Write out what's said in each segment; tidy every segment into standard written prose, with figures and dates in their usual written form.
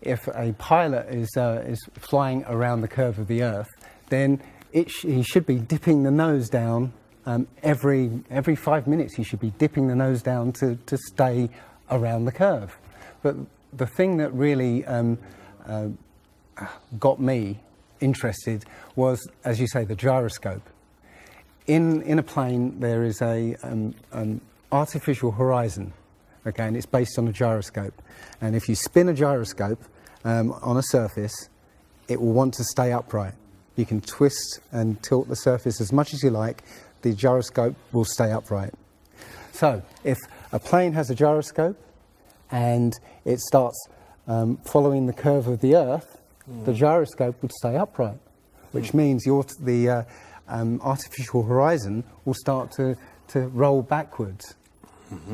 if a pilot is flying around the curve of the Earth, then he should be dipping the nose down every 5 minutes. He should be dipping the nose down to stay around the curve. But the thing that really got me interested was, as you say, the gyroscope. In a plane, there is a artificial horizon, okay, and it's based on a gyroscope. And if you spin a gyroscope on a surface, it will want to stay upright. You can twist and tilt the surface as much as you like, the gyroscope will stay upright. So if a plane has a gyroscope and it starts following the curve of the Earth, the gyroscope would stay upright, which means the artificial horizon will start to roll backwards.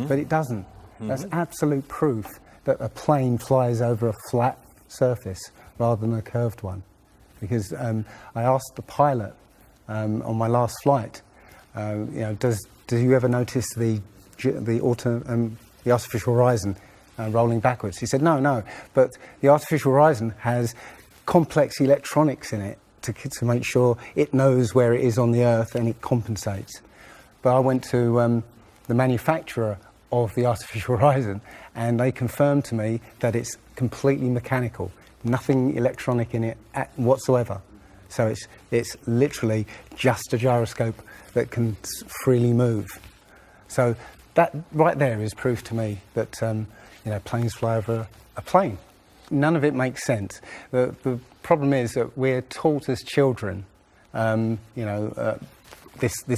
But it doesn't. That's absolute proof that a plane flies over a flat surface rather than a curved one. Because I asked the pilot on my last flight, do you ever notice the artificial horizon rolling backwards? He said, no, but the artificial horizon has complex electronics in it to make sure it knows where it is on the Earth and it compensates. But I went to the manufacturer of the artificial horizon, and they confirmed to me that it's completely mechanical, nothing electronic in it whatsoever. So it's literally just a gyroscope that can freely move. So that right there is proof to me that planes fly over a plane. None of it makes sense. The problem is that we're taught as children, this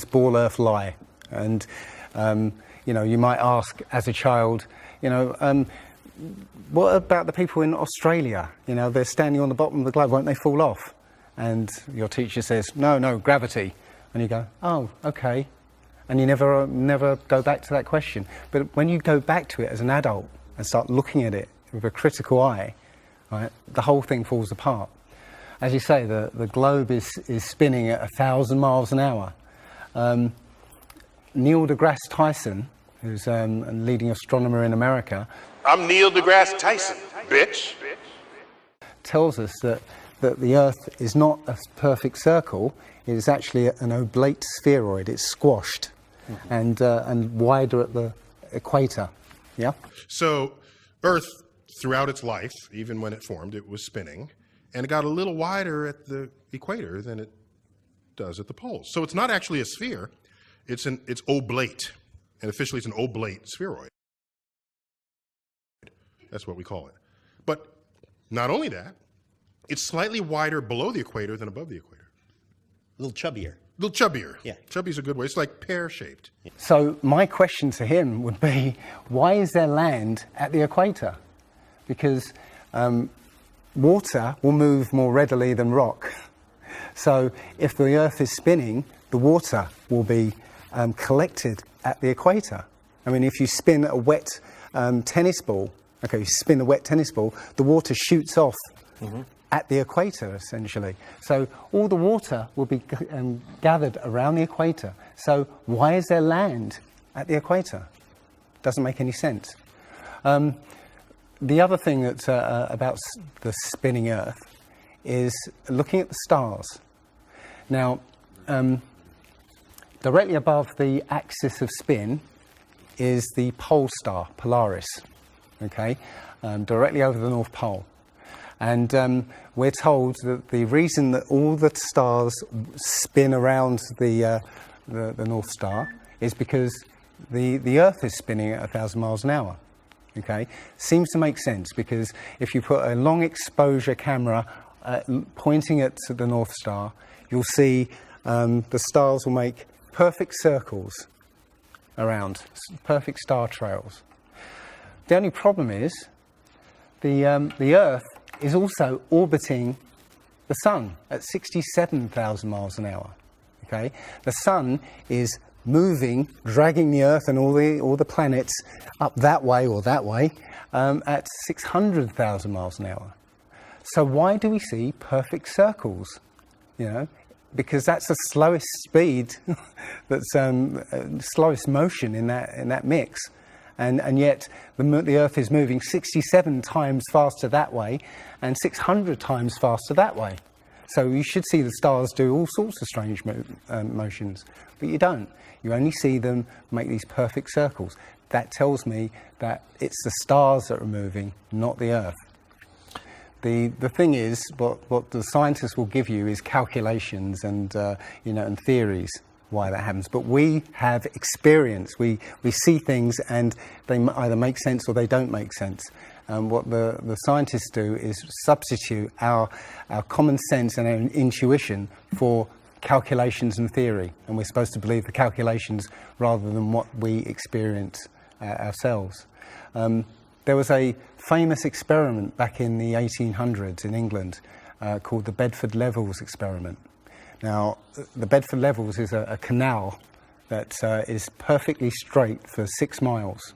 ball Earth lie, and you might ask as a child, what about the people in Australia? They're standing on the bottom of the globe, won't they fall off? And your teacher says, no, gravity. And you go, oh, okay. And you never go back to that question. But when you go back to it as an adult and start looking at it with a critical eye, right, the whole thing falls apart. As you say, the globe is spinning at 1,000 miles an hour. Neil deGrasse Tyson, who's a leading astronomer in America. I'm Neil deGrasse Tyson, bitch. Tells us that the Earth is not a perfect circle. It is actually an oblate spheroid. It's squashed and wider at the equator. Yeah. So Earth, throughout its life, even when it formed, it was spinning, and it got a little wider at the equator than it does at the poles. So it's not actually a sphere. It's oblate, and officially it's an oblate spheroid. That's what we call it. But not only that, it's slightly wider below the equator than above the equator. A little chubbier. A little chubbier. Yeah. Chubby's a good way. It's like pear-shaped. So my question to him would be, why is there land at the equator? Because water will move more readily than rock. So if the Earth is spinning, the water will be collected at the equator. I mean, if you spin a wet tennis ball, the water shoots off at the equator, essentially. So all the water will be gathered around the equator. So why is there land at the equator? Doesn't make any sense. The other thing that's about the spinning Earth is looking at the stars. Now, directly above the axis of spin is the pole star, Polaris, directly over the North Pole. And we're told that the reason that all the stars spin around the North Star is because the Earth is spinning at 1,000 miles an hour. Seems to make sense, because if you put a long exposure camera pointing at the North Star, you'll see the stars will make perfect circles around, perfect star trails. The only problem is the Earth is also orbiting the Sun at 67,000 miles an hour. The Sun is moving, dragging the Earth and all the planets up that way or that way at 600,000 miles an hour. So why do we see perfect circles? Because that's the slowest speed, that's slowest motion in that mix, And yet the Earth is moving 67 times faster that way and 600 times faster that way. So you should see the stars do all sorts of strange motions, but you don't. You only see them make these perfect circles. That tells me that it's the stars that are moving, not the Earth. The thing is, what the scientists will give you is calculations and and theories why that happens. But we have experience. We see things and they either make sense or they don't make sense. What the scientists do is substitute our common sense and our intuition for calculations and theory, and we're supposed to believe the calculations rather than what we experience ourselves. There was a famous experiment back in the 1800s in England called the Bedford Levels experiment. Now, the Bedford Levels is a canal that is perfectly straight for 6 miles.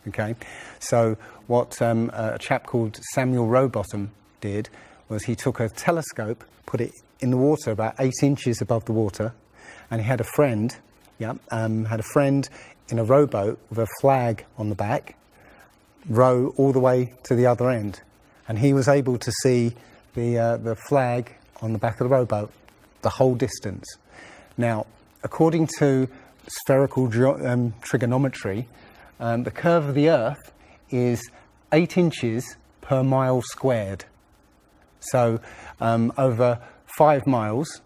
Okay, so what a chap called Samuel Rowbottom did was he took a telescope, put it in the water about 8 inches above the water, and he had a friend, in a rowboat with a flag on the back, row all the way to the other end, and he was able to see the flag on the back of the rowboat the whole distance. Now, according to spherical trigonometry, the curve of the Earth is 8 inches per mile squared. So over 5 miles,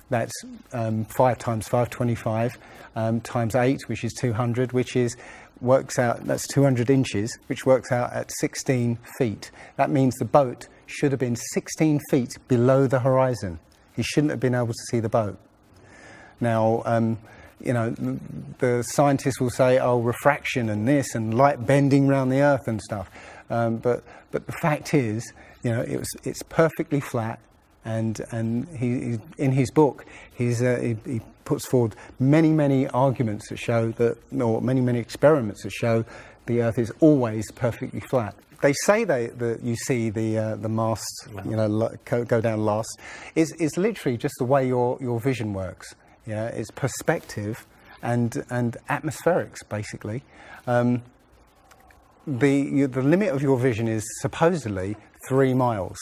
that's 5 times 5, 25, times 8, which is 200, works out, that's 200 inches, which works out at 16 feet. That means the boat should have been 16 feet below the horizon. He shouldn't have been able to see the boat. Now, the scientists will say, oh, refraction and this and light bending around the Earth and stuff. But the fact is, it's perfectly flat. And he in his book, he puts forward many arguments that show that, or many experiments that show the Earth is always perfectly flat. They say that you see the mast, go down last. It's literally just the way your vision works. Yeah, it's perspective and atmospherics basically. The limit of your vision is supposedly 3 miles.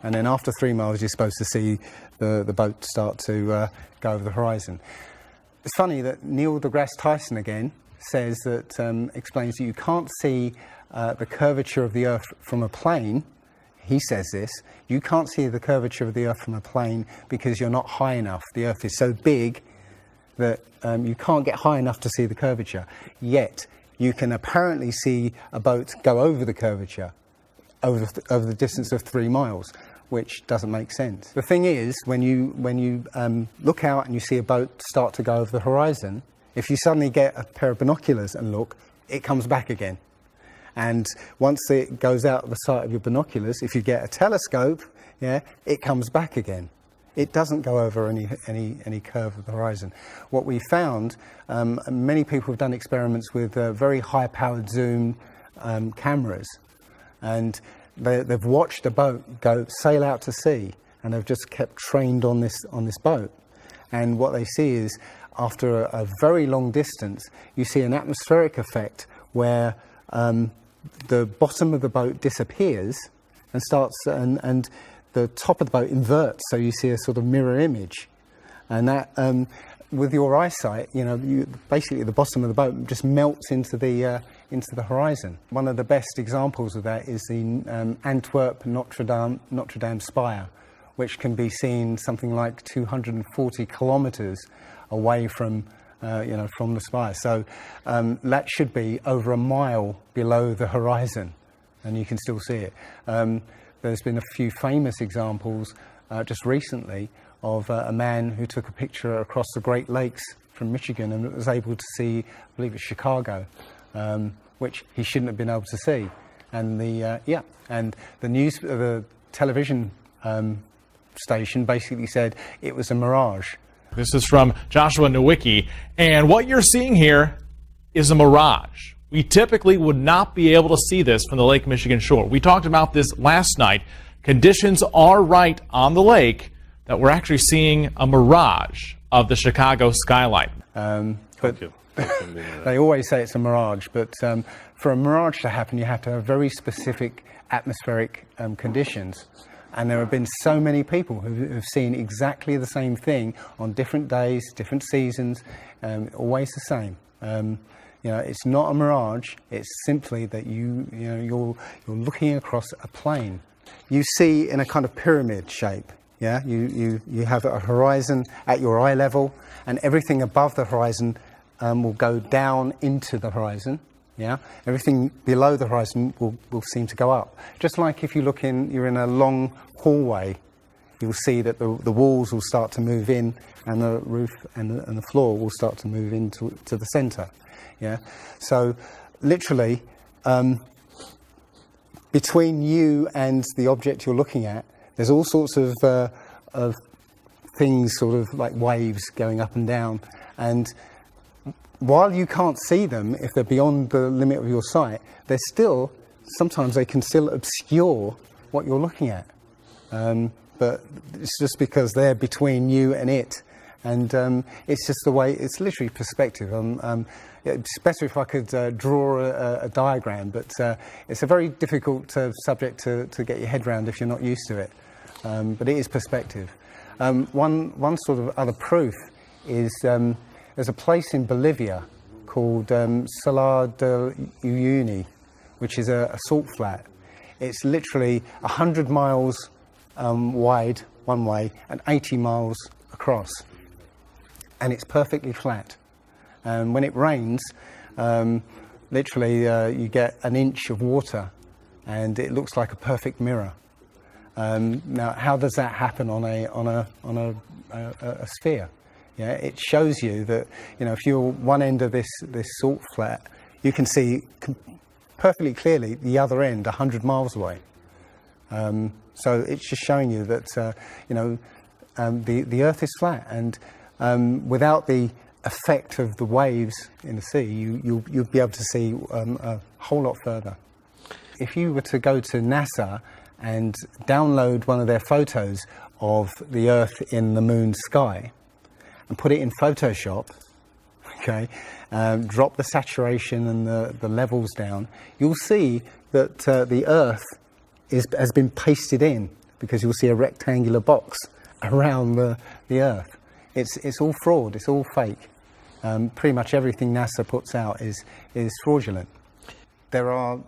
And then after 3 miles, you're supposed to see the boat start to go over the horizon. It's funny that Neil deGrasse Tyson again says that, explains that you can't see the curvature of the Earth from a plane. He says this, you can't see the curvature of the Earth from a plane because you're not high enough. The Earth is so big that you can't get high enough to see the curvature. Yet, you can apparently see a boat go over the curvature over the distance of 3 miles, which doesn't make sense. The thing is, when you look out and you see a boat start to go over the horizon, if you suddenly get a pair of binoculars and look, it comes back again. And once it goes out of the sight of your binoculars, if you get a telescope, it comes back again. It doesn't go over any curve of the horizon. What we found, many people have done experiments with very high-powered zoom cameras, and they've watched a boat sail out to sea, and they've just kept trained on this boat. And what they see is, after a very long distance, you see an atmospheric effect where the bottom of the boat disappears and and the top of the boat inverts, so you see a sort of mirror image. And that, with your eyesight, basically the bottom of the boat just melts into the horizon. One of the best examples of that is the Antwerp Notre Dame spire, which can be seen something like 240 kilometers away from the spire. So that should be over a mile below the horizon, and you can still see it. There's been a few famous examples just recently of a man who took a picture across the Great Lakes from Michigan and was able to see, I believe it's Chicago, which he shouldn't have been able to see. And the television station basically said it was a mirage. This is from Joshua Nowicki, and what you're seeing here is a mirage. We typically would not be able to see this from the Lake Michigan shore. We talked about this last night. Conditions are right on the lake that we're actually seeing a mirage of the Chicago skyline. but they always say it's a mirage. But for a mirage to happen, you have to have very specific atmospheric conditions. And there have been so many people who have seen exactly the same thing on different days, different seasons, always the same. You know, it's not a mirage. It's simply that you're looking across a plane. You see in a kind of pyramid shape. Yeah, you have a horizon at your eye level, and everything above the horizon will go down into the horizon. Yeah, everything below the horizon will seem to go up. Just like if you're in a long hallway, you'll see that the walls will start to move in, and the roof and the floor will start to move into the centre. Yeah, so literally between you and the object you're looking at, there's all sorts of things, sort of like waves going up and down, and while you can't see them, if they're beyond the limit of your sight, sometimes they can still obscure what you're looking at. But it's just because they're between you and it. And it's just the way, it's literally perspective. It's better if I could draw a diagram, but it's a very difficult subject to get your head around if you're not used to it. But it is perspective. One sort of other proof is there's a place in Bolivia called Salar de Uyuni, which is a salt flat. It's literally 100 miles wide one way and 80 miles across. And it's perfectly flat. And when it rains, literally you get an inch of water, and it looks like a perfect mirror. Now, how does that happen on a sphere? Yeah, it shows you that, you know, if you're one end of this salt flat, you can see perfectly clearly the other end 100 miles away. So it's just showing you that you know, the Earth is flat, and without the effect of the waves in the sea, you'll be able to see a whole lot further. If you were to go to NASA and download one of their photos of the Earth in the moon's sky and put it in Photoshop, okay, drop the saturation and the levels down, you'll see that the Earth has been pasted in, because you'll see a rectangular box around the Earth. It's all fraud, it's all fake. Pretty much everything NASA puts out is fraudulent. There are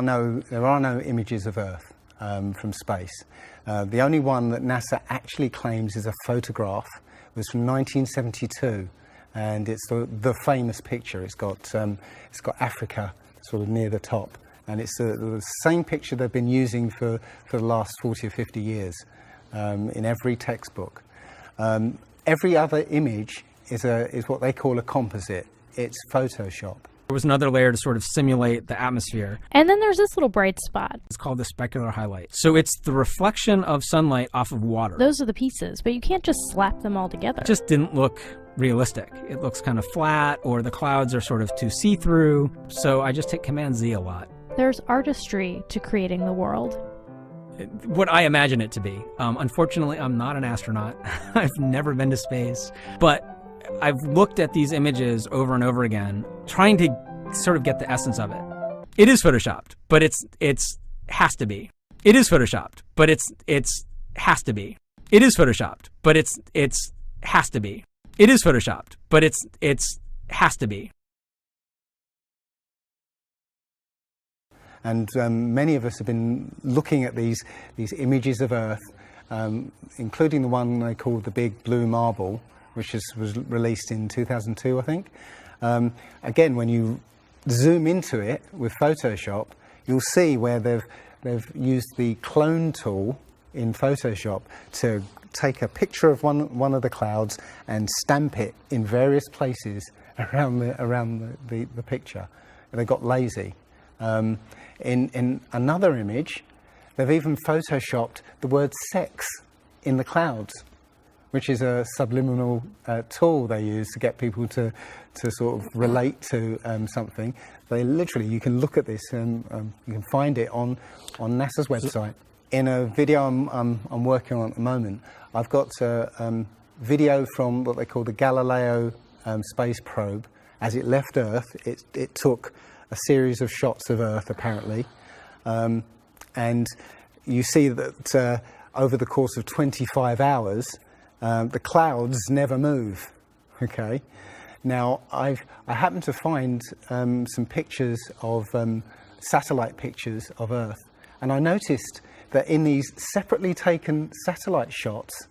no images of Earth from space. The only one that NASA actually claims is a photograph was from 1972, and it's the famous picture. It's got Africa sort of near the top, and it's the same picture they've been using for the last 40 or 50 years in every textbook. Every other image is what they call a composite. It's Photoshop. There was another layer to sort of simulate the atmosphere. And then there's this little bright spot. It's called the specular highlight. So it's the reflection of sunlight off of water. Those are the pieces, but you can't just slap them all together. It just didn't look realistic. It looks kind of flat, or the clouds are sort of too see-through. So I just hit Command Z a lot. There's artistry to creating the world. What I imagine it to be. Unfortunately, I'm not an astronaut. I've never been to space. But I've looked at these images over and over again, trying to sort of get the essence of it. It is photoshopped, but it's has to be. It is photoshopped, but it's has to be. It is photoshopped, but it's has to be. It is photoshopped, but it's has to be. And many of us have been looking at these images of Earth, including the one they call the Big Blue Marble, which was released in 2002, I think. Again, when you zoom into it with Photoshop, you'll see where they've used the clone tool in Photoshop to take a picture of one of the clouds and stamp it in various places around the picture. They got lazy. In another image, they've even photoshopped the word sex in the clouds, which is a subliminal tool they use to get people to sort of relate to something. They literally, you can look at this and you can find it on NASA's website. In a video I'm working on at the moment, I've got video from what they call the Galileo space probe, as it left Earth, it took a series of shots of Earth, apparently. And you see that over the course of 25 hours, the clouds never move. Okay. Now, I happened to find some pictures of satellite pictures of Earth, and I noticed that in these separately taken satellite shots,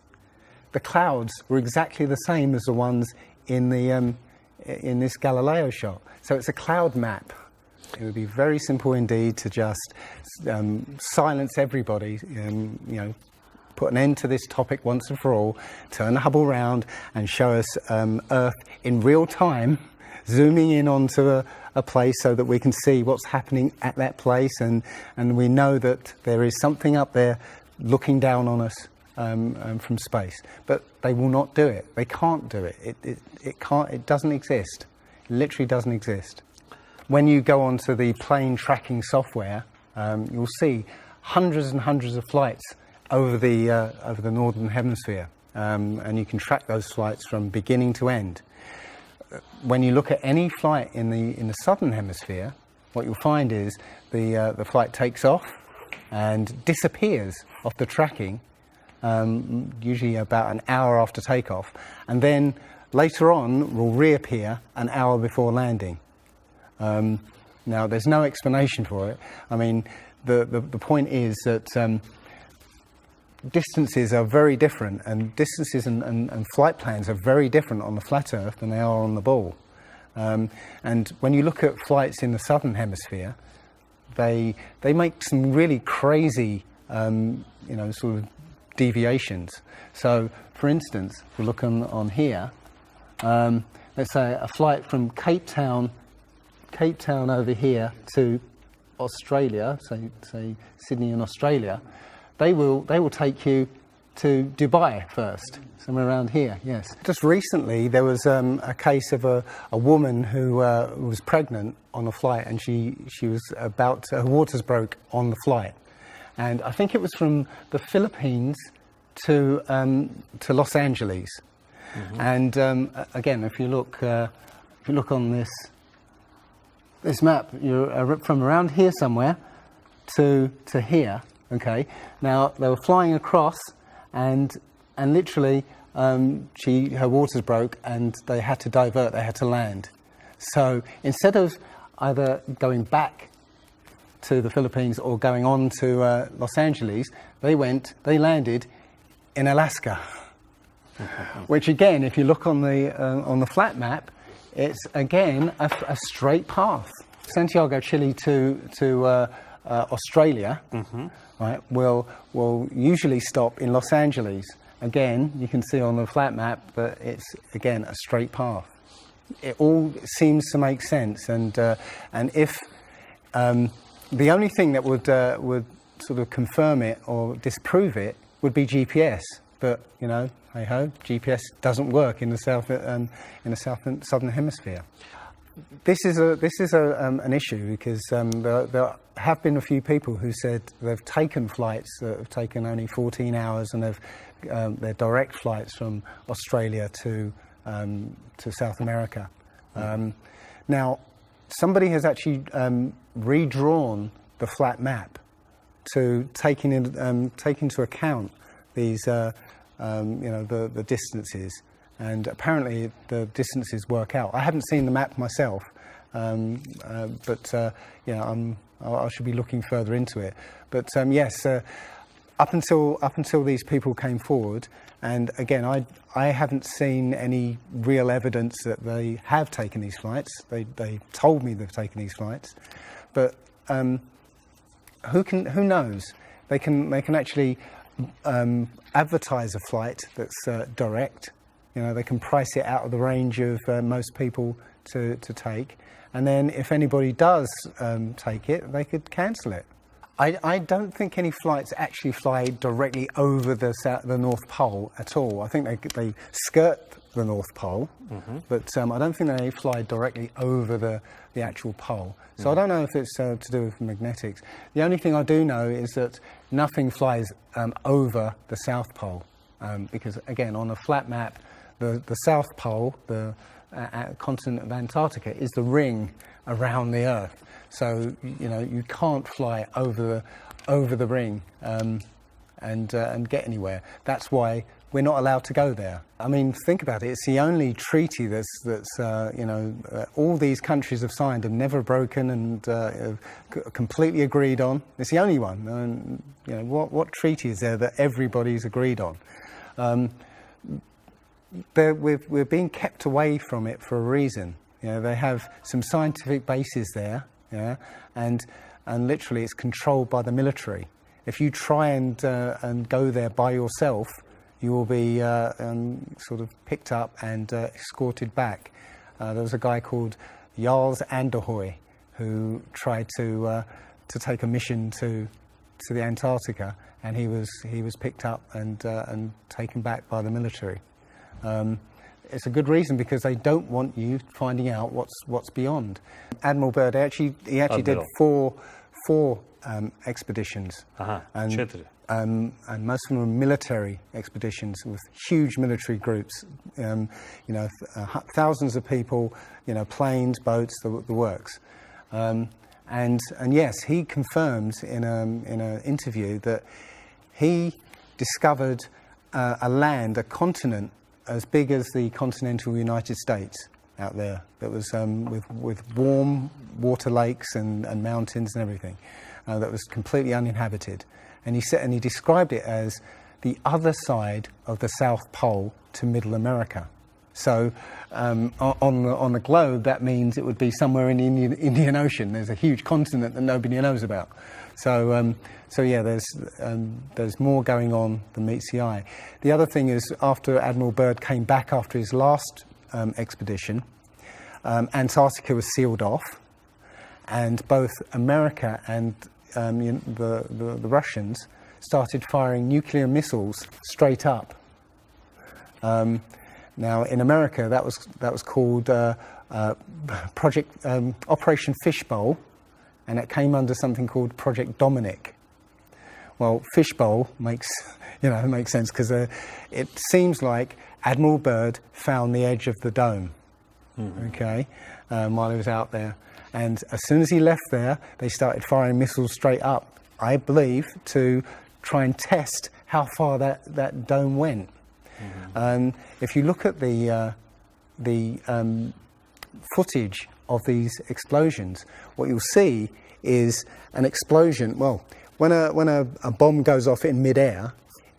the clouds were exactly the same as the ones in the in this Galileo shot. So it's a cloud map. It would be very simple indeed to just silence everybody, put an end to this topic once and for all, turn the Hubble round and show us Earth in real time, zooming in onto a place so that we can see what's happening at that place, and we know that there is something up there looking down on us from space. But they will not do it. They can't do it. It can't. It doesn't exist. It literally doesn't exist. When you go onto the plane tracking software, you'll see hundreds and hundreds of flights over the northern hemisphere, and you can track those flights from beginning to end. When you look at any flight in the southern hemisphere, what you'll find is the flight takes off and disappears off the tracking, usually about an hour after takeoff, and then later on will reappear an hour before landing. Now, there's no explanation for it. I mean, the point is that distances are very different, and distances and flight plans are very different on the flat Earth than they are on the ball. And when you look at flights in the southern hemisphere, they make some really crazy, sort of deviations. So, for instance, if we look on here, let's say a flight from Cape Town over here to Australia, say Sydney in Australia, they will take you to Dubai first, somewhere around here, yes. Just recently there was a case of a woman who was pregnant on a flight, and she was her waters broke on the flight. And I think it was from the Philippines to Los Angeles. Mm-hmm. And again, if you look on this map, you're from around here somewhere to here. Okay. Now they were flying across, and literally her waters broke, and they had to divert. They had to land. So instead of either going back to the Philippines or going on to Los Angeles, they landed in Alaska. Which again, if you look on the flat map, it's again a straight path. Santiago, Chile to Australia, mm-hmm. right? Will usually stop in Los Angeles. Again, you can see on the flat map that it's again a straight path. It all seems to make sense, and if the only thing that would sort of confirm it or disprove it would be GPS. But hey ho, GPS doesn't work in the southern hemisphere. This is an issue because there have been a few people who said they've taken flights that have taken only 14 hours, and they're direct flights from Australia to South America. Now, somebody has actually redrawn the flat map to take into account these the distances, and apparently the distances work out. I haven't seen the map myself, but I should be looking further into it. But yes, up until these people came forward, and again, I haven't seen any real evidence that they have taken these flights. They told me they've taken these flights, but who knows? They can actually advertise a flight that's direct. They can price it out of the range of most people to take, and then if anybody does take it, they could cancel it. I don't think any flights actually fly directly over the North Pole at all. I think they skirt the North Pole, mm-hmm. but I don't think they fly directly over the actual pole. So mm-hmm. I don't know if it's to do with magnetics. The only thing I do know is that nothing flies over the South Pole, because again, on a flat map, the South Pole, the continent of Antarctica is the ring around the Earth. So you can't fly over the ring and get anywhere. That's why we're not allowed to go there. I mean, think about it. It's the only treaty that's all these countries have signed and never broken and completely agreed on. It's the only one. And, what treaty is there that everybody's agreed on? We're being kept away from it for a reason. They have some scientific bases there, and literally it's controlled by the military. If you try and go there by yourself, you will be sort of picked up and escorted back. There was a guy called Jarls Anderhoy who tried to take a mission to the Antarctica, and he was picked up and taken back by the military. It's a good reason, because they don't want you finding out what's beyond. Admiral Byrd he actually did four expeditions, and most of them were military expeditions with huge military groups. Thousands of people, planes, boats, the works. And yes, he confirms in an interview that he discovered a continent as big as the continental United States out there, that was with warm water lakes and mountains and everything, that was completely uninhabited. And he described it as the other side of the South Pole to Middle America. So on the globe, that means it would be somewhere in the Indian Ocean. There's a huge continent that nobody knows about. So yeah, there's more going on than meets the eye. The other thing is, after Admiral Byrd came back after his last expedition, Antarctica was sealed off, and both America and the Russians started firing nuclear missiles straight up. Now, in America, that was called Project Operation Fishbowl, and it came under something called Project Dominic. Well, Fishbowl makes sense, because it seems like Admiral Byrd found the edge of the dome, while he was out there. And as soon as he left there, they started firing missiles straight up, I believe, to try and test how far that dome went. If you look at the footage of these explosions, what you'll see is an explosion. Well, when a bomb goes off in midair,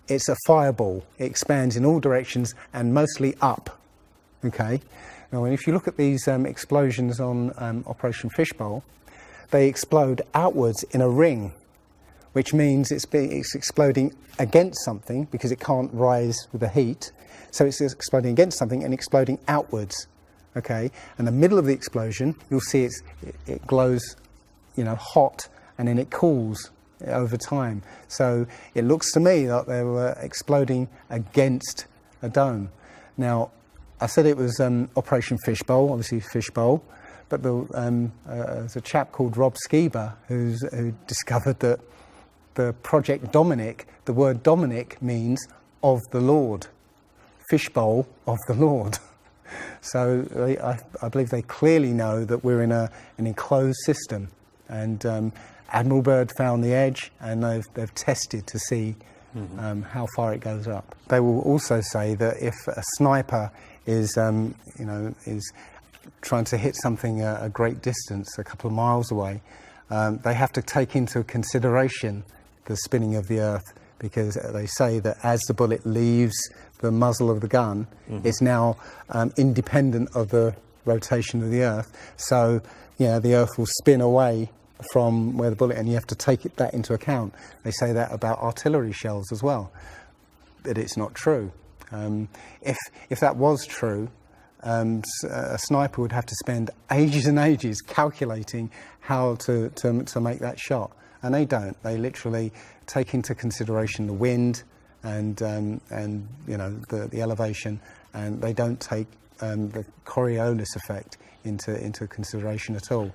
it's a fireball. It expands in all directions and mostly up. Okay. Now, if you look at these explosions on Operation Fishbowl, they explode outwards in a ring, which means it's exploding against something, because it can't rise with the heat. So it's exploding against something and exploding outwards. Okay, and the middle of the explosion, you'll see it glows, hot, and then it cools over time. So it looks to me like they were exploding against a dome. Now, I said it was Operation Fishbowl, obviously Fishbowl, but there's a chap called Rob Skiba who discovered that the Project Dominic, the word Dominic means of the Lord, Fishbowl of the Lord. So I believe they clearly know that we're in an enclosed system, and Admiral Byrd found the edge, and they've tested to see how far it goes up. They will also say that if a sniper is trying to hit something a great distance, a couple of miles away, they have to take into consideration the spinning of the Earth, because they say that as the bullet leaves the muzzle of the gun, it's now independent of the rotation of the Earth. So, the Earth will spin away from where the bullet, and you have to take that into account. They say that about artillery shells as well, but it's not true. If that was true, a sniper would have to spend ages and ages calculating how to make that shot, and they don't. They literally take into consideration the wind and the elevation, and they don't take the Coriolis effect into consideration at all.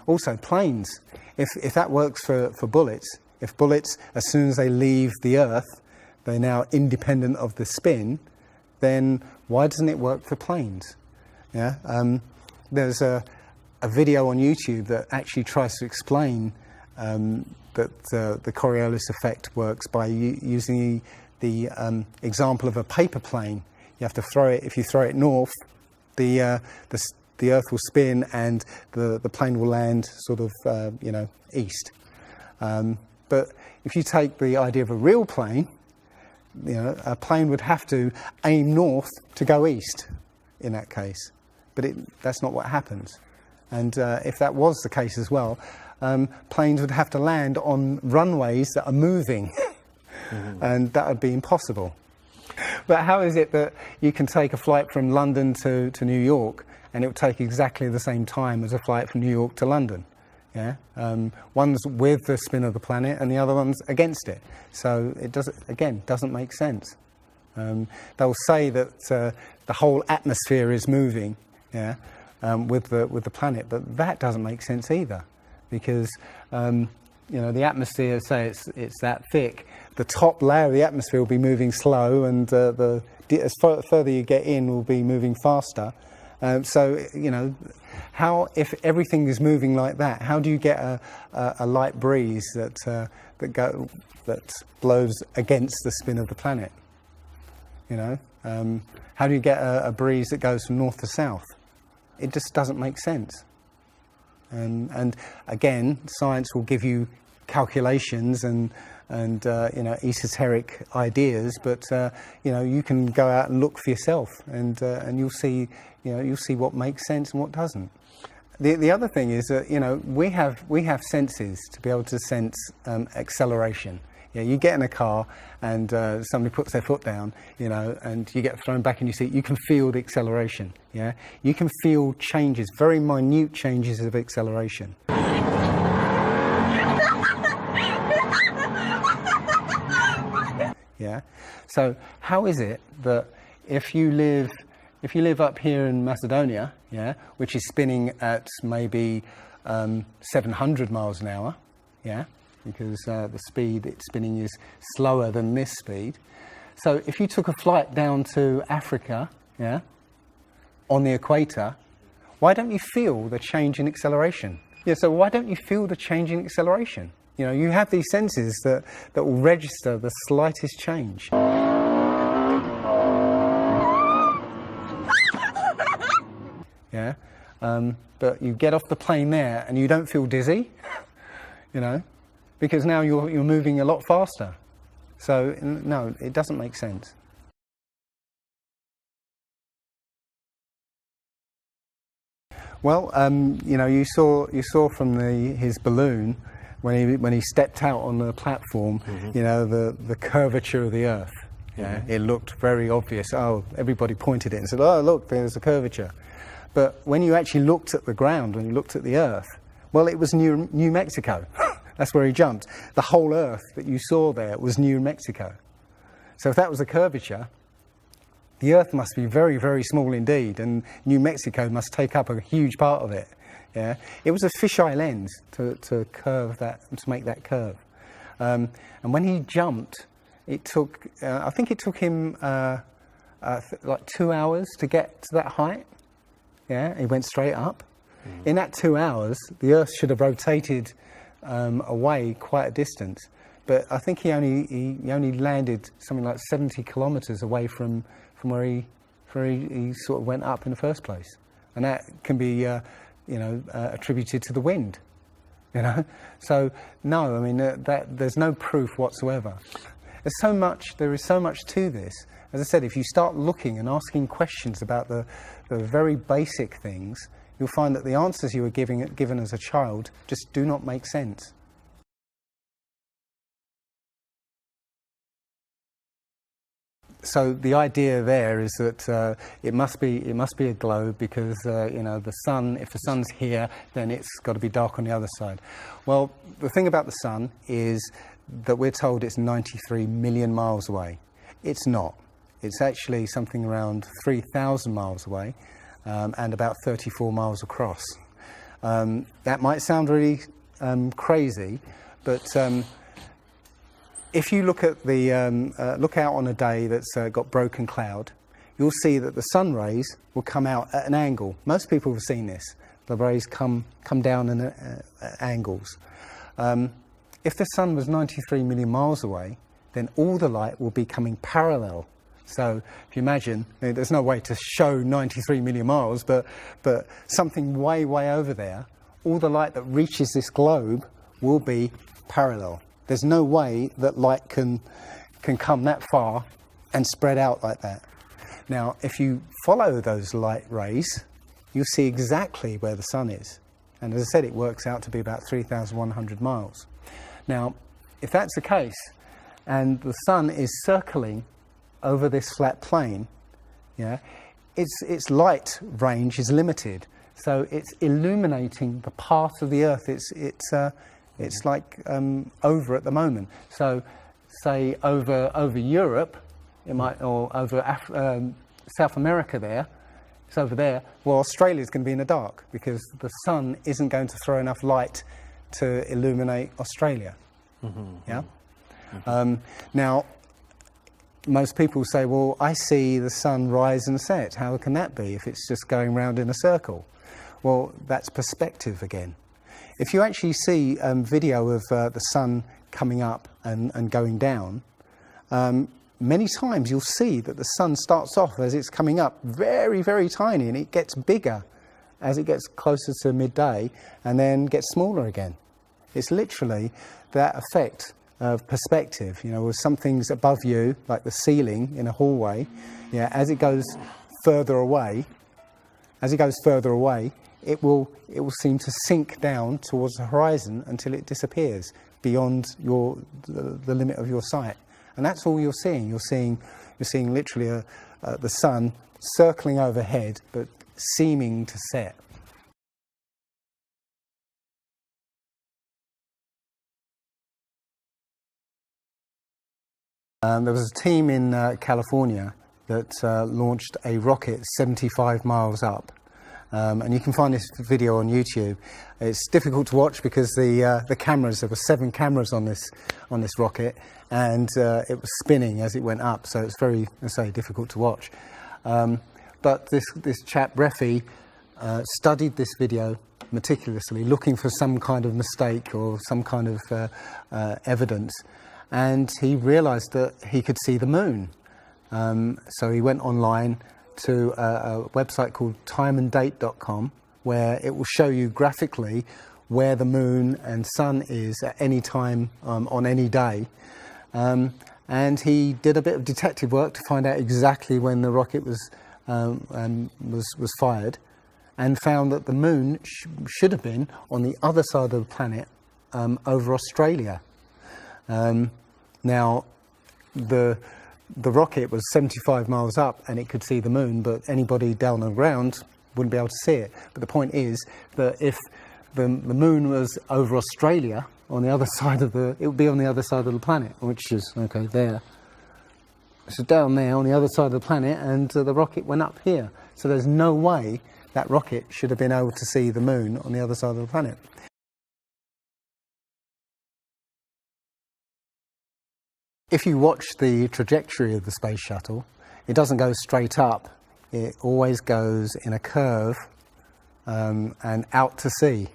Also, planes. If that works for bullets, if bullets, as soon as they leave the Earth, they're now independent of the spin, then why doesn't it work for planes? Yeah, there's a video on YouTube that actually tries to explain that the Coriolis effect works by using the example of a paper plane. You have to throw it. If you throw it north, the Earth will spin and the plane will land sort of east. But if you take the idea of a real plane, a plane would have to aim north to go east in that case. But that's not what happens. And if that was the case as well, planes would have to land on runways that are moving. And that would be impossible. But how is it that you can take a flight from London to New York and it will take exactly the same time as a flight from New York to London? Yeah, one's with the spin of the planet and the other one's against it. So it doesn't make sense. They'll say that the whole atmosphere is moving, yeah, with the planet, but that doesn't make sense either, because the atmosphere, say it's that thick, the top layer of the atmosphere will be moving slow, and as further you get in, will be moving faster. So how, if everything is moving like that, how do you get a light breeze that blows against the spin of the planet? How do you get a breeze that goes from north to south? It just doesn't make sense. And again, science will give you calculations and esoteric ideas, but you can go out and look for yourself, and you'll see what makes sense and what doesn't. The other thing is that we have senses to be able to sense acceleration. Yeah, you get in a car and somebody puts their foot down, and you get thrown back in your seat. You can feel the acceleration. Yeah, you can feel changes, very minute changes of acceleration. Yeah. So how is it that if you live up here in Macedonia, yeah, which is spinning at maybe 700 miles an hour, yeah, because the speed it's spinning is slower than this speed. So if you took a flight down to Africa, yeah, on the equator, why don't you feel the change in acceleration? Yeah, so why don't you feel the change in acceleration? You have these senses that will register the slightest change. Yeah, but you get off the plane there and you don't feel dizzy, because now you're moving a lot faster. So no, it doesn't make sense. Well, you saw from his balloon when he stepped out on the platform, the curvature of the Earth. Yeah, it looked very obvious. Oh, everybody pointed it and said, "Oh, look, there's a curvature." But when you actually looked at the ground, when you looked at the Earth, well, it was New Mexico. That's where he jumped. The whole Earth that you saw there was New Mexico. So if that was a curvature, the Earth must be very, very small indeed, and New Mexico must take up a huge part of it. Yeah, it was a fisheye lens to curve that, to make that curve. And when he jumped, it took, I think it took him like 2 hours to get to that height. Yeah, he went straight up. In that 2 hours, the Earth should have rotated away quite a distance, but I think he only landed something like 70 kilometers away from where he sort of went up in the first place, and that can be attributed to the wind. So no, I mean that there's no proof whatsoever. There is so much to this. As I said, if you start looking and asking questions about the very basic things, you'll find that the answers you were given as a child just do not make sense. So the idea there is that it must be a globe, because the sun, if the sun's here, then it's got to be dark on the other side. Well, the thing about the sun is that we're told it's 93 million miles away. It's not. It's actually something around 3,000 miles away, and about 34 miles across. That might sound really crazy, but if you look at look out on a day that's got broken cloud, you'll see that the sun rays will come out at an angle. Most people have seen this. The rays come down at angles. If the sun was 93 million miles away, then all the light will be coming parallel. So if you imagine, there's no way to show 93 million miles, but something way, way over there, all the light that reaches this globe will be parallel. There's no way that light can come that far and spread out like that. Now, if you follow those light rays, you'll see exactly where the sun is. And as I said, it works out to be about 3,100 miles. Now, if that's the case, and the sun is circling over this flat plane, yeah, its light range is limited. So it's illuminating the part of the Earth it's like over at the moment. So, say over Europe, it might, or over South America there, it's over there. Well, Australia's going to be in the dark because the sun isn't going to throw enough light to illuminate Australia. Yeah. Now, most people say, well, I see the sun rise and set. How can that be if it's just going round in a circle? Well, that's perspective again. If you actually see video of the sun coming up and going down, many times you'll see that the sun starts off as it's coming up very, very tiny, and it gets bigger as it gets closer to midday and then gets smaller again. It's literally that effect of perspective, you know, with something's above you, like the ceiling in a hallway, yeah, as it goes further away, it will seem to sink down towards the horizon until it disappears beyond the limit of your sight. And that's all you're seeing. You're seeing literally the sun circling overhead, but seeming to set. There was a team in California that launched a rocket 75 miles up. And you can find this video on YouTube. It's difficult to watch because the cameras, there were 7 cameras on this rocket, and it was spinning as it went up, so it's very, I say, difficult to watch. But this chap, Refi, studied this video meticulously, looking for some kind of mistake or some kind of evidence, and he realized that he could see the moon. So he went online to a website called timeanddate.com, where it will show you graphically where the moon and sun is at any time on any day. And he did a bit of detective work to find out exactly when the rocket was fired, and found that the moon should have been on the other side of the planet, over Australia. Now, the rocket was 75 miles up and it could see the moon, but anybody down on the ground wouldn't be able to see it. But the point is that if the moon was over Australia, on the other side of it would be on the other side of the planet, which is, okay, there. So down there on the other side of the planet, and the rocket went up here. So there's no way that rocket should have been able to see the moon on the other side of the planet. If you watch the trajectory of the space shuttle, it doesn't go straight up. It always goes in a curve and out to sea.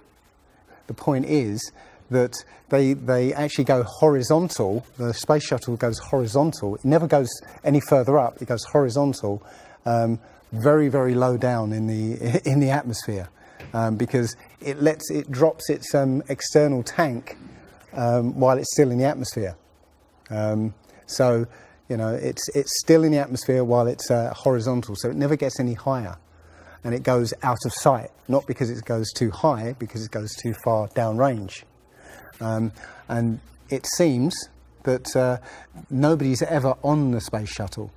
The point is that they actually go horizontal. The space shuttle goes horizontal. It never goes any further up. It goes horizontal, very, very low down in the atmosphere, because it drops its external tank while it's still in the atmosphere. So, you know, it's still in the atmosphere while it's horizontal, so it never gets any higher, and it goes out of sight, not because it goes too high, because it goes too far downrange. And it seems that nobody's ever on the space shuttle,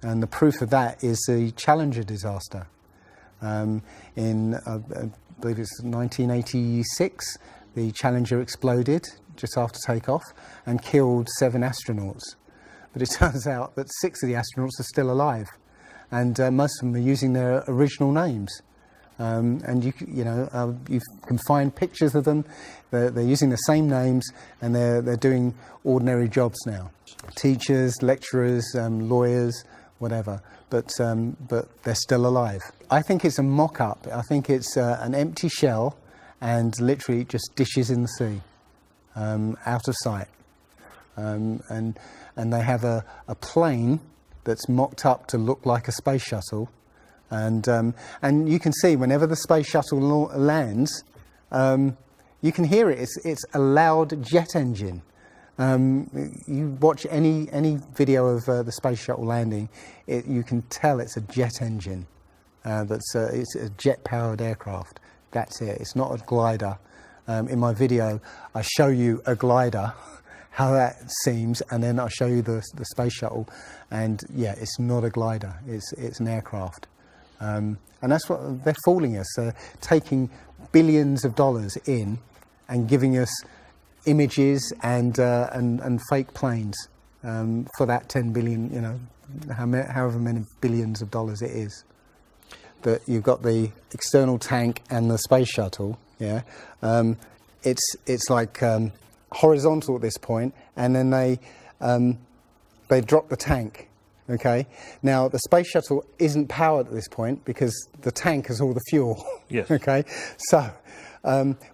and the proof of that is the Challenger disaster. In, I believe it's 1986, the Challenger exploded just after takeoff and killed 7 astronauts. But it turns out that 6 of the astronauts are still alive, and most of them are using their original names. And you can find pictures of them. They're using the same names, and they're doing ordinary jobs now. Teachers, lecturers, lawyers, whatever, but they're still alive. I think it's a mock-up. I think it's an empty shell and literally just dishes in the sea, out of sight. And they have a plane that's mocked up to look like a space shuttle. And you can see whenever the space shuttle lands, you can hear it. It's a loud jet engine. You watch any video of the space shuttle landing, you can tell it's a jet engine. It's a jet-powered aircraft. That's it. It's not a glider. In my video, I show you a glider, how that seems, and then I show you the space shuttle. And yeah, it's not a glider. It's an aircraft. And that's what they're fooling us. Taking billions of dollars in and giving us images and fake planes for that 10 billion, you know, however many billions of dollars it is. That you've got the external tank and the space shuttle. Yeah, it's like horizontal at this point, and then they drop the tank. Okay, now the space shuttle isn't powered at this point because the tank has all the fuel. Yes. Okay, so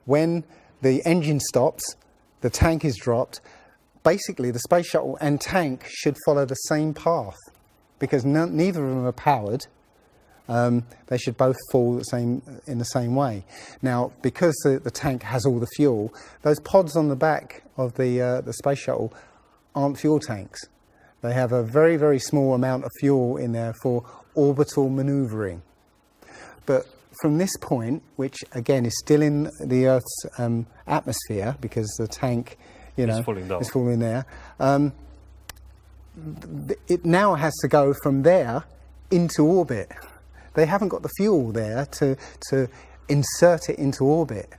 when the engine stops, the tank is dropped. Basically, the space shuttle and tank should follow the same path because neither of them are powered. They should both fall in the same way. Now, because the tank has all the fuel, those pods on the back of the space shuttle aren't fuel tanks. They have a very, very small amount of fuel in there for orbital manoeuvring. But from this point, which again is still in the Earth's atmosphere because the tank, you know, is falling there, it now has to go from there into orbit. They haven't got the fuel there to insert it into orbit.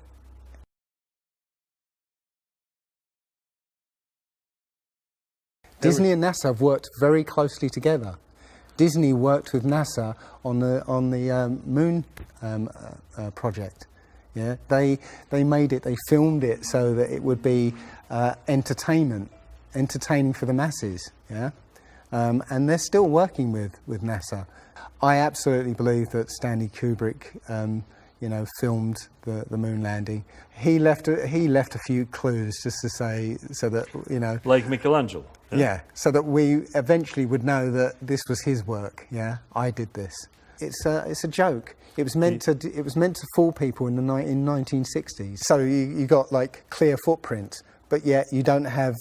Disney and NASA have worked very closely together. Disney worked with NASA on the moon project. Yeah, they made it. They filmed it so that it would be entertaining for the masses. Yeah, and they're still working with NASA. I absolutely believe that Stanley Kubrick, you know, filmed the moon landing. He left a few clues just to say, so that, you know, like Michelangelo. Yeah, so that we eventually would know that this was his work. Yeah, I did this. It's a joke. It was meant to fool people in 1960s. So you got like clear footprints, but yet you don't have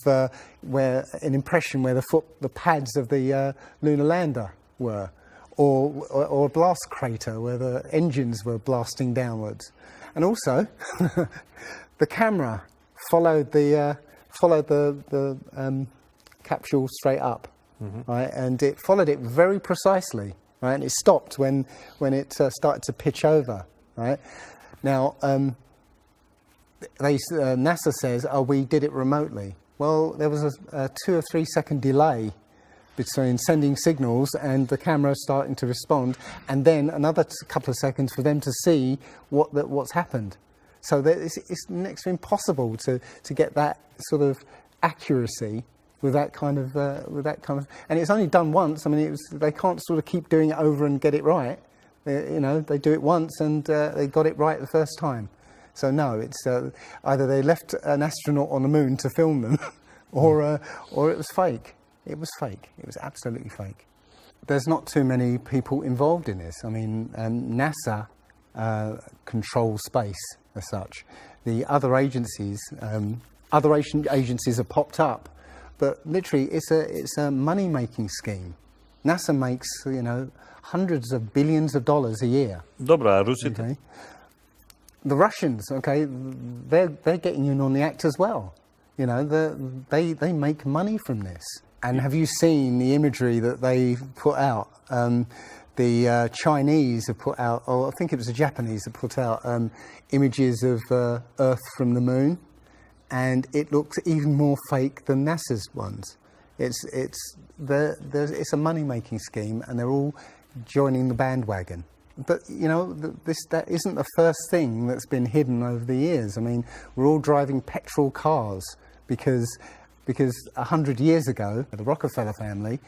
where an impression where the pads of the lunar lander were. Or a blast crater where the engines were blasting downwards, and also the camera followed the capsule straight up, right, and it followed it very precisely, right, and it stopped when it started to pitch over, right. Now, NASA says, "Oh, we did it remotely." Well, there was a 2 or 3 second delay between sending signals and the camera starting to respond, and then another couple of seconds for them to see what's happened. So it's next to impossible to get that sort of accuracy with that kind of and it's only done once. I mean, they can't sort of keep doing it over and get it right. You know, they do it once and they got it right the first time. So no, it's either they left an astronaut on the moon to film them, or it was fake. It was fake. It was absolutely fake. There's not too many people involved in this. I mean, NASA controls space as such. The other agencies have popped up, but literally it's a money-making scheme. NASA makes, you know, hundreds of billions of dollars a year. Dobra, a Rusy? Okay. The Russians, okay, they're getting in on the act as well. You know, they make money from this. And have you seen the imagery that they put out? The Chinese have put out, or I think it was the Japanese that put out images of Earth from the moon, and it looks even more fake than NASA's ones. It's a money-making scheme, and they're all joining the bandwagon. But you know, that isn't the first thing that's been hidden over the years. I mean, we're all driving petrol cars because 100 years ago, the Rockefeller family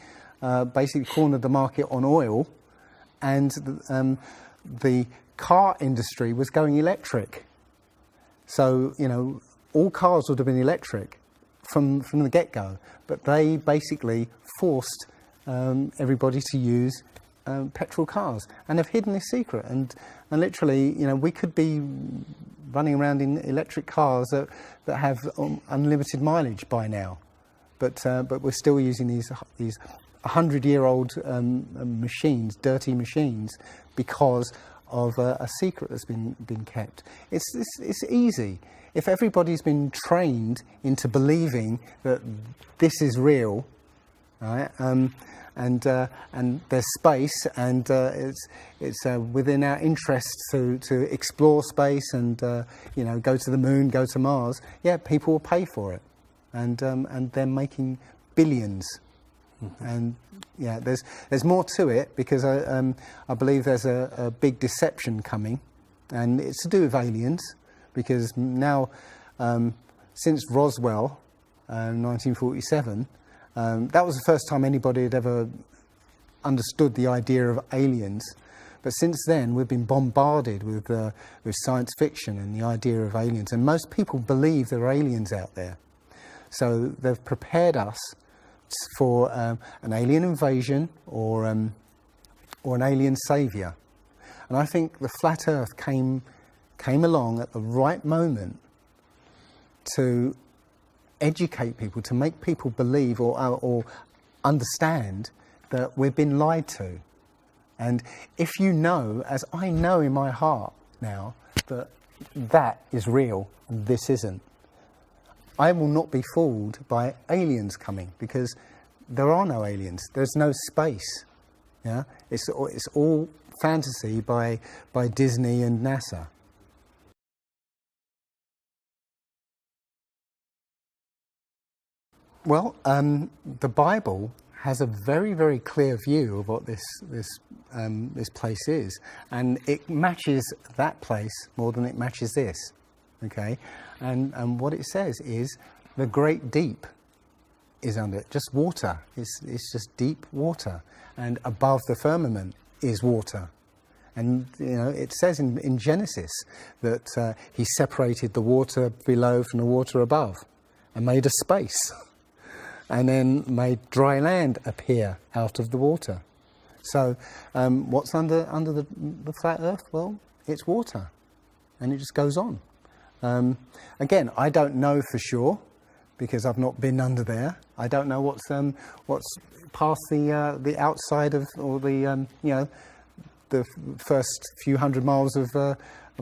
basically cornered the market on oil, and the car industry was going electric. So, you know, all cars would have been electric from the get-go, but they basically forced everybody to use petrol cars, and have hidden this secret. And literally, you know, we could be running around in electric cars that have unlimited mileage by now, but we're still using these 100-year-old machines, dirty machines, because of a secret that's been kept. It's easy. If everybody's been trained into believing that this is real, right, and there's space, and it's within our interest to explore space and you know, go to the moon, go to Mars, yeah, people will pay for it, and they're making billions. And yeah, there's more to it, because I believe there's a big deception coming, and it's to do with aliens, because now since Roswell, 1947, that was the first time anybody had ever understood the idea of aliens. But since then, we've been bombarded with science fiction and the idea of aliens, and most people believe there are aliens out there. So they've prepared us for an alien invasion or an alien saviour. And I think the flat Earth came along at the right moment to educate people, to make people believe or understand that we've been lied to. And if you know, as I know in my heart now, that is real and this isn't, I will not be fooled by aliens coming, because there are no aliens. There's no space. Yeah, it's all fantasy by Disney and NASA. Well, the Bible has a very, very clear view of what this place is, and it matches that place more than it matches this. Okay, and what it says is the great deep is under it, just water. It's just deep water, and above the firmament is water. And you know, it says in Genesis that he separated the water below from the water above, and made a space, and then made dry land appear out of the water. So what's under the flat Earth? Well, it's water, and it just goes on. Again, I don't know for sure, because I've not been under there. I don't know what's past the outside of, or the you know, the first few hundred miles of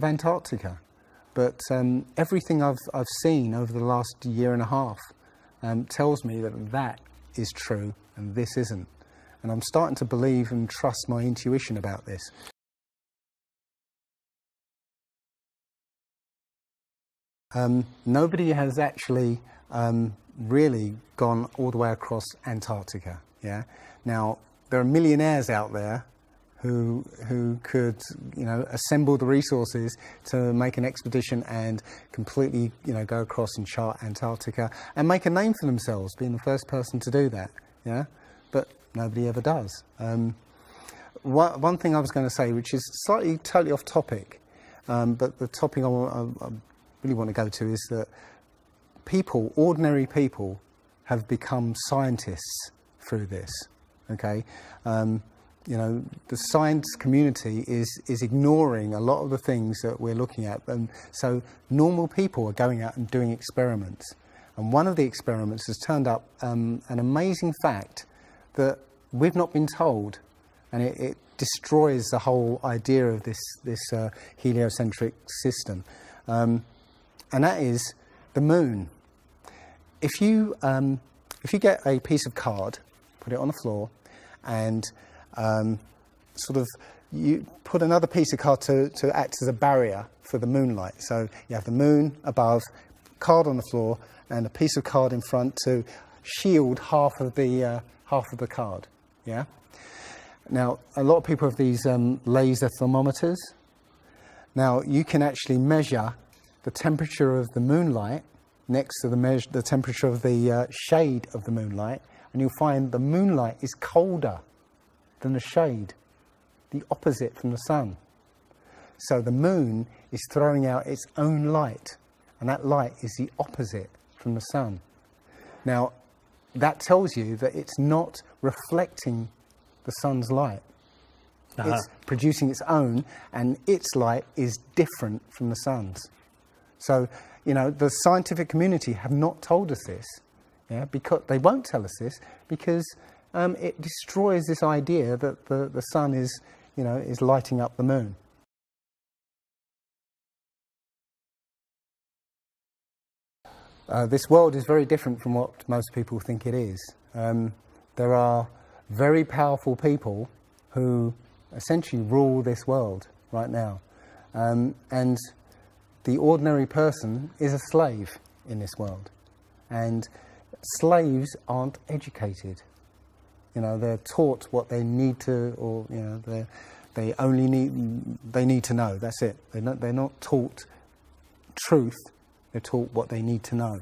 Antarctica. But everything I've seen over the last year and a half tells me that is true and this isn't. And I'm starting to believe and trust my intuition about this. Nobody has actually really gone all the way across Antarctica. Yeah. Now there are millionaires out there who could, you know, assemble the resources to make an expedition and completely, you know, go across and chart Antarctica and make a name for themselves, being the first person to do that. Yeah. But nobody ever does. One thing I was going to say, which is slightly totally off topic, but the topic I really want to go to is that people, ordinary people, have become scientists through this. Okay, you know, the science community is ignoring a lot of the things that we're looking at, and so normal people are going out and doing experiments. And one of the experiments has turned up an amazing fact that we've not been told, and it destroys the whole idea of this heliocentric system. And that is the moon. If you get a piece of card, put it on the floor, and sort of you put another piece of card to act as a barrier for the moonlight. So you have the moon above, card on the floor, and a piece of card in front to shield half of the card. Yeah. Now a lot of people have these laser thermometers. Now you can actually measure the temperature of the moonlight next to the temperature of the shade of the moonlight and you'll find the moonlight is colder than the shade, the opposite from the sun. So the moon is throwing out its own light, and that light is the opposite from the sun. Now, that tells you that it's not reflecting the sun's light. It's producing its own, and its light is different from the sun's. So, you know, the scientific community have not told us this, yeah, because they won't tell us this because it destroys this idea that the sun is, you know, is lighting up the moon. This world is very different from what most people think it is. There are very powerful people who essentially rule this world right now. And the ordinary person is a slave in this world. And slaves aren't educated. You know, they're taught what they need to, or, you know, they need to know. That's it. They're not taught truth. They're taught what they need to know.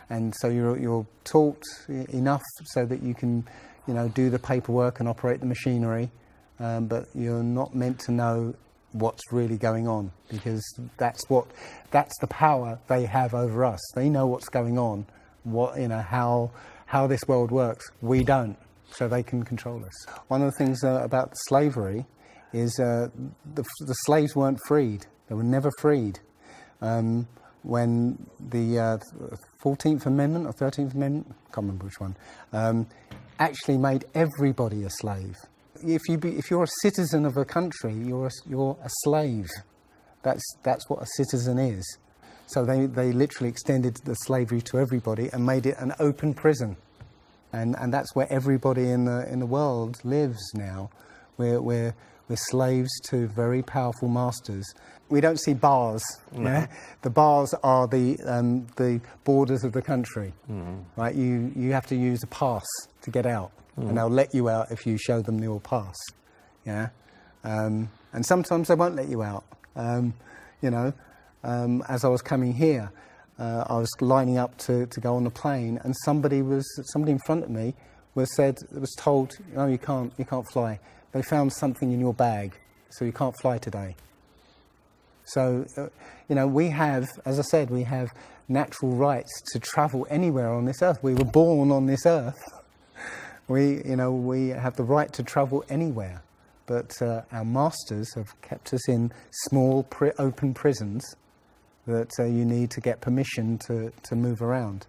And so you're taught enough so that you can, you know, do the paperwork and operate the machinery, but you're not meant to know what's really going on, because that's the power they have over us. They know what's going on, you know, how this world works. We don't, so they can control us. One of the things about slavery is the slaves weren't freed. They were never freed. When the 14th Amendment or 13th Amendment, I can't remember which one, actually made everybody a slave. If you're a citizen of a country, you're a slave. That's what a citizen is. So they literally extended the slavery to everybody and made it an open prison, and that's where everybody in the world lives now. We're slaves to very powerful masters. We don't see bars. No. Yeah? The bars are the borders of the country. Right? You have to use a pass to get out, and they'll let you out if you show them your pass. Yeah, and sometimes they won't let you out. You know, as I was coming here, I was lining up to go on the plane, and somebody in front of me was told, "No, you can't fly. They found something in your bag, so you can't fly today." So, you know, we have, as I said, we have natural rights to travel anywhere on this earth. We were born on this earth. We have the right to travel anywhere. But our masters have kept us in small, open prisons that you need to get permission to move around.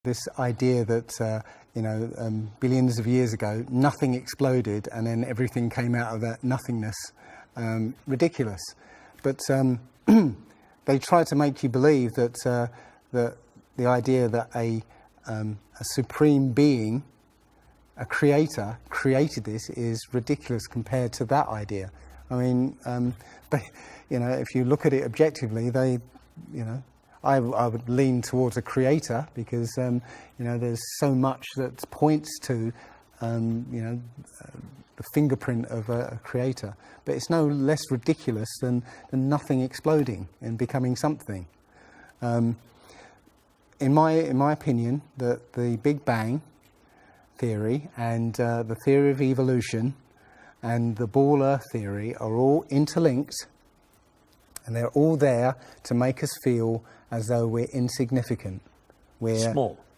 This idea that, billions of years ago, nothing exploded and then everything came out of that nothingness, ridiculous. But they try to make you believe that the idea that a supreme being, a creator, created this is ridiculous compared to that idea. I mean, if you look at it objectively, I would lean towards a creator because, there's so much that points to, the fingerprint of a creator. But it's no less ridiculous than nothing exploding and becoming something. In my opinion, the Big Bang theory and the theory of evolution and the Ball Earth theory are all interlinked, and they're all there to make us feel as though we're insignificant. We're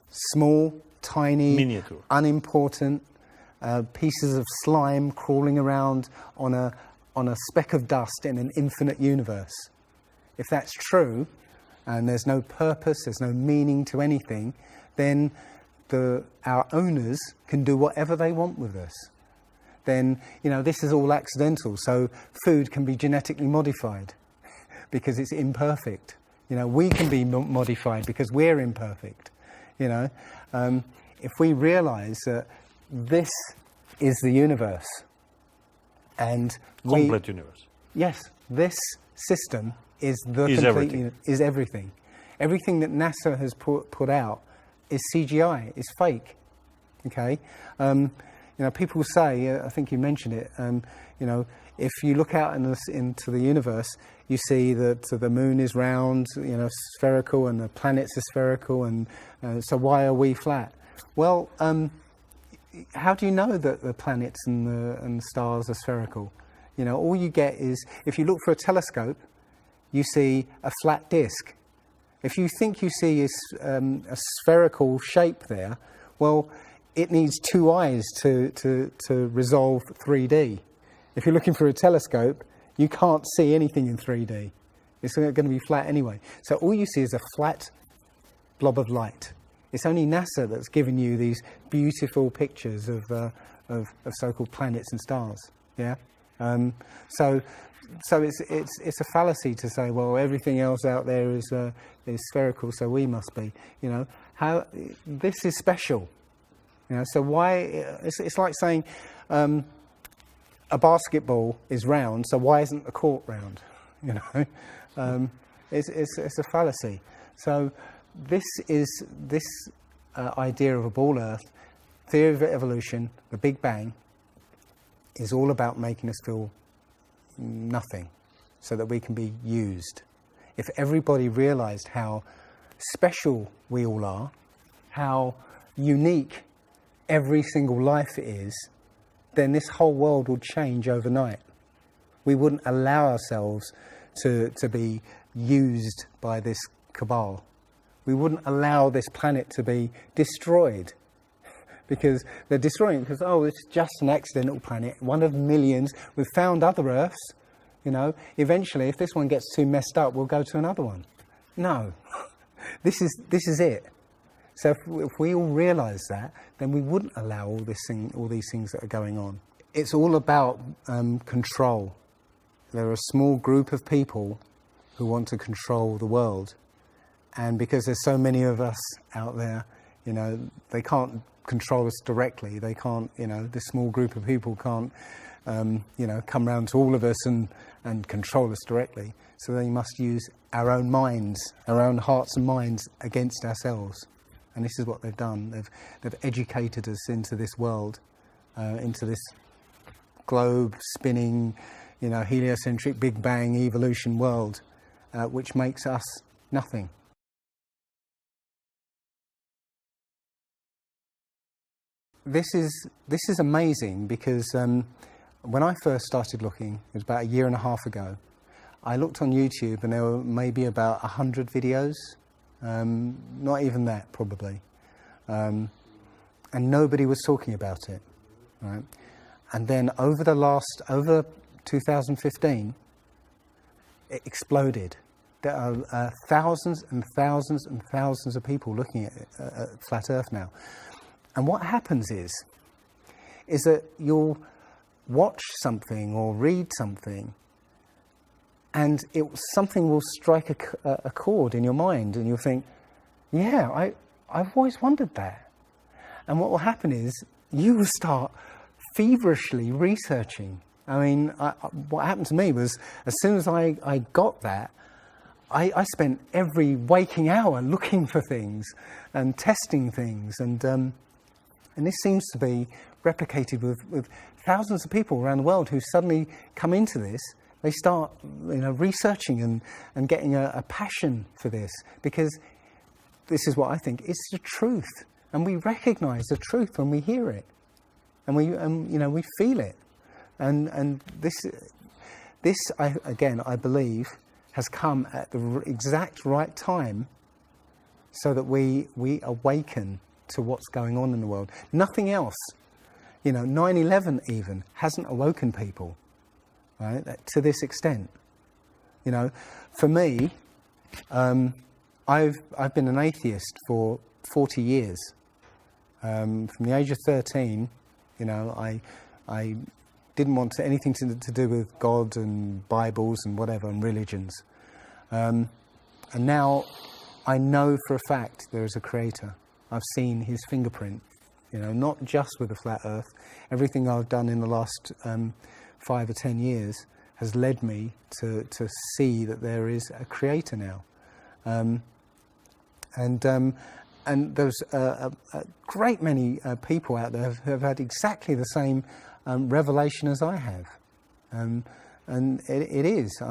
small, tiny, miniature, unimportant pieces of slime crawling around on a speck of dust in an infinite universe. If that's true, and there's no purpose, there's no meaning to anything, then our owners can do whatever they want with us. Then, this is all accidental, so food can be genetically modified because it's imperfect. We can be modified because we're imperfect. If we realise that this is the universe, and complete universe. Yes, this system is is everything. Everything that NASA has put out is CGI, is fake. Okay, You know, people say, I think you mentioned it, you know, if you look out into the universe, you see that the moon is round, you know, spherical, and the planets are spherical, and so why are we flat? Well, how do you know that the planets and the stars are spherical? You know, all you get is, if you look for a telescope, you see a flat disk. If you think you see a spherical shape there, well, it needs two eyes to resolve 3D. If you're looking for a telescope, you can't see anything in 3D. It's going to be flat anyway. So all you see is a flat blob of light. It's only NASA that's given you these beautiful pictures of so-called planets and stars. Yeah. So it's a fallacy to say, well, everything else out there is spherical, so we must be. You know, how this is special. You know, so why? It's like saying a basketball is round, so why isn't the court round? You know, it's a fallacy. So this idea of a ball Earth, theory of evolution, the Big Bang, is all about making us feel nothing, so that we can be used. If everybody realised how special we all are, how unique every single life is, then this whole world would change overnight. We wouldn't allow ourselves to be used by this cabal. We wouldn't allow this planet to be destroyed, because they're destroying it because, oh, it's just an accidental planet, one of millions. We've found other Earths, you know. Eventually, if this one gets too messed up, we'll go to another one. No, this is it. So if we all realise that, then we wouldn't allow all these things that are going on. It's all about control. There are a small group of people who want to control the world, and because there's so many of us out there, you know, they can't control us directly. They can't, you know, this small group of people can't, you know, come round to all of us and control us directly. So they must use our own minds, our own hearts and minds against ourselves. And this is what they've done. They've educated us into this world, into this globe spinning, you know, heliocentric Big Bang evolution world, which makes us nothing. This is amazing because when I first started looking, it was about a year and a half ago, I looked on YouTube and there were maybe about 100 videos, not even that probably, and nobody was talking about it, right? And then over 2015, it exploded. There are thousands and thousands and thousands of people looking at Flat Earth now. And what happens is that you'll watch something or read something, and something will strike a chord in your mind, and you'll think, yeah, I've always wondered that. And what will happen is you will start feverishly researching. I mean, what happened to me was, as soon as I got that, I spent every waking hour looking for things and testing things, and this seems to be replicated with thousands of people around the world who suddenly come into this. They start, you know, researching and getting a passion for this, because this is what I think, it's the truth. And we recognise the truth when we hear it. And we feel it. And this I believe, has come at the exact right time, so that we awaken to what's going on in the world. Nothing else, 9/11 even hasn't awoken people, right? To this extent, For me, I've been an atheist for 40 years. From the age of 13, I didn't want anything to do with God and Bibles and whatever and religions. And now I know for a fact there is a creator. I've seen his fingerprint, not just with the flat earth. Everything I've done in the last 5 or 10 years has led me to see that there is a creator now. there's a great many people out there who have had exactly the same revelation as I have, and it is.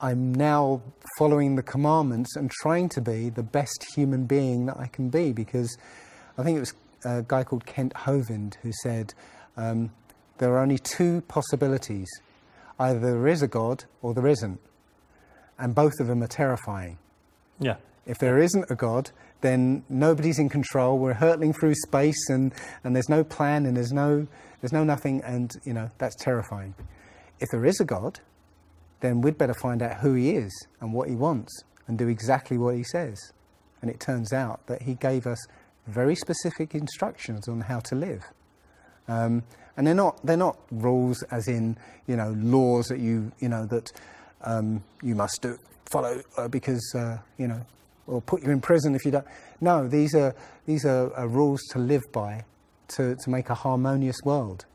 I'm now following the commandments and trying to be the best human being that I can be, because I think it was a guy called Kent Hovind who said there are only two possibilities: either there is a God or there isn't, and both of them are terrifying. Yeah. If there isn't a God, then nobody's in control. We're hurtling through space, and there's no plan, and there's no nothing, and that's terrifying. If there is a God, then we'd better find out who he is and what he wants and do exactly what he says. And it turns out that he gave us very specific instructions on how to live. And they're not rules as in laws that you must follow because or put you in prison if you don't. No, these are rules to live by, to make a harmonious world.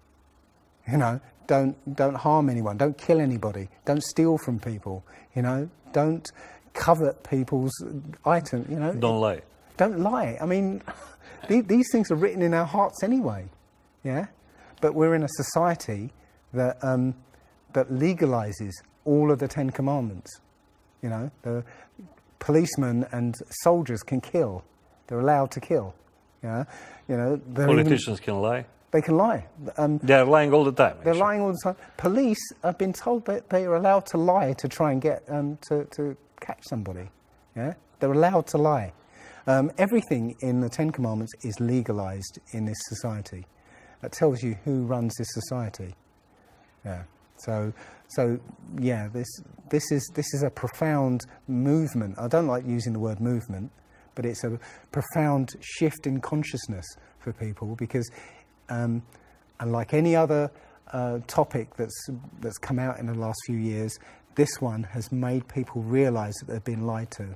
Don't harm anyone, don't kill anybody, don't steal from people, don't covet people's items, Don't lie. Don't lie. I mean, these things are written in our hearts anyway, yeah? But we're in a society that that legalizes all of the 10 Commandments. The policemen and soldiers can kill. They're allowed to kill. Politicians can lie. They can lie. They're lying all the time. They're lying all the time. Police have been told that they are allowed to lie to try and get to catch somebody. Yeah, they're allowed to lie. Everything in the 10 Commandments is legalized in this society. That tells you who runs this society. Yeah. So yeah, this is a profound movement. I don't like using the word movement, but it's a profound shift in consciousness for people, because unlike any other topic that's come out in the last few years, this one has made people realise that they've been lied to.